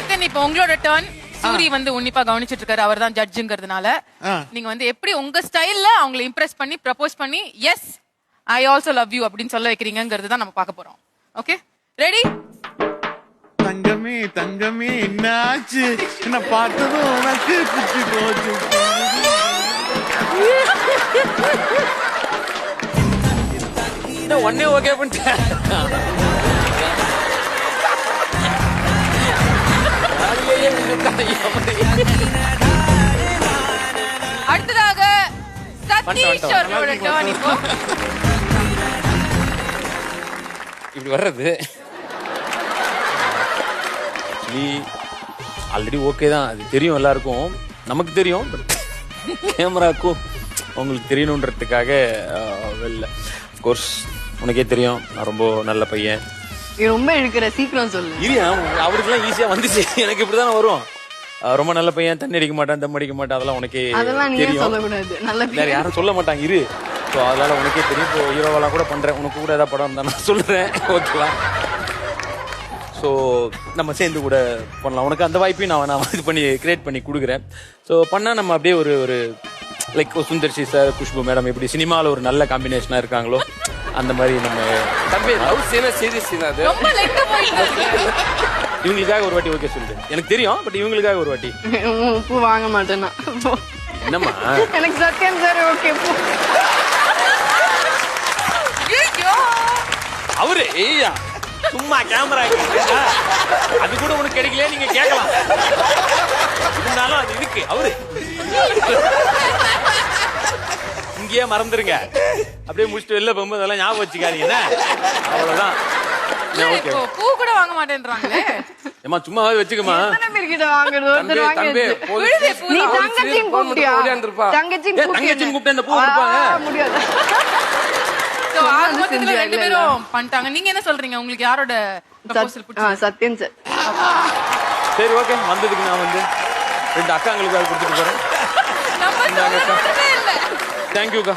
சத்யன், இப்ப உங்களோட டர்ன். சூரி வந்து உன்னிப்பா கவனிச்சிட்டு இருக்காரு, அவர் தான் ஜட்ஜுங்கிறதுனால நீங்க வந்து எப்படி உங்க ஸ்டைல்ல அவங்களை இம்ப்ரெஸ் பண்ணி ப்ரப்போஸ் பண்ணி yes I also love you அப்படின்னு சொல்ல வைக்கிறீங்கிறது தான் நம்ம பார்க்க போறோம். Okay, ready? தங்கமே தங்கமே என்னாச்சு, என்ன பார்த்ததும் உனக்கு பிடிச்சி போச்சு. ஒன்னே ஓகே பண்ணிட்டேன். அடுத்ததாக சதீஷ் அவர்களோட டர்ன். இப்போ இப்படி வர்றது ஆல்ரெடி ஓகே தான், அது தெரியும் எல்லாருக்கும், நமக்கு தெரியும், கேமராக்கும் உங்களுக்கு தெரியணுன்றதுக்காக வெளில கோர்ஸ் உனக்கே தெரியும் நான் ரொம்ப நல்ல பையன். நீ ரொம்ப இழுக்கிற, சீக்கிரம் சொல்லு. இல்லையா, அவருக்குலாம் ஈஸியா வந்துச்சு, எனக்கு இப்படிதானே வரும். ரொம்ப நல்ல பையன், தண்ணி அடிக்க மாட்டான், தம் அடிக்க மாட்டான், அதெல்லாம் உனக்கே தெரியும். சொல்லக்கூடாது, நல்ல வேற யாரும் சொல்ல மாட்டாங்க இரு. ஸோ அதனால உனக்கே தெரியும். இப்போ ஹீரோவெல்லாம் கூட பண்றேன், உனக்கு கூட ஏதாவது படம் இருந்தா நான் சொல்றேன், ஓகேவா? ஸோ நம்ம சேர்ந்து கூட பண்ணலாம். உனக்கு அந்த வாய்ப்பையும் நான் இது பண்ணி கிரியேட் பண்ணி கொடுக்குறேன். ஸோ பண்ணால் நம்ம அப்படியே ஒரு like Sundar C sir, Khushbu madam எப்படி சினிமாவில் ஒரு நல்ல காம்பினேஷனாக இருக்காங்களோ அந்த மாதிரி நம்ம தம்பி லவ் சீனா சீரியஸ் சீனா அது ரொம்ப லைட்டா போயிட்டு இவங்களுக்காக ஒரு வாட்டி ஓகே சொல்லிட்டு எனக்கு தெரியும், பட் இவங்களுக்காக ஒரு வாட்டி உப்பு வாங்க மாட்டேன்னா என்னம்மா எனக்கு சத்யன் சார் ஓகே. அவரு ஏய்யா சும்மா கேமரா அது கூட உனக்கு கிடைக்கல, நீங்க கேட்கலாம். இருந்தாலும் அது இருக்கு. அவரு இங்கேயே மறந்துருங்க, அப்படியே முடிச்சுட்டு வெளில போகும்போது அதெல்லாம் ஞாபகம் வச்சுக்காதீங்க. அவ்வளவுதான். இப்போ பூ கூட வாங்க மாட்டேன்றாங்களே. ஏமா சும்மாவே வச்சுக்கமா. எத்தனை பேர்கிட்ட வாங்குறது? ஒருத்தர் வாங்கிடுச்சு. நீ தங்கச்சின்னு கூப்பிட்டியா? தங்கச்சின்னு கூப்பிட்டு அந்த பூ கொடுப்பாங்க. முடியாது. சோ ஆகமொத்தத்துல ரெண்டு பேரும் பண்ணிட்டாங்க. நீங்க என்ன சொல்றீங்க? உங்களுக்கு யாரோட ப்ரொபோசல் பிடிச்சது? சத்யன் சார். சரி ஓகே, வந்ததுக்கு நான் வந்து ரெண்டு அக்காங்களுக்கு கொடுத்துட்டு போறேன். நம்ம சொல்லவே இல்ல. தேங்க்யூக்கா.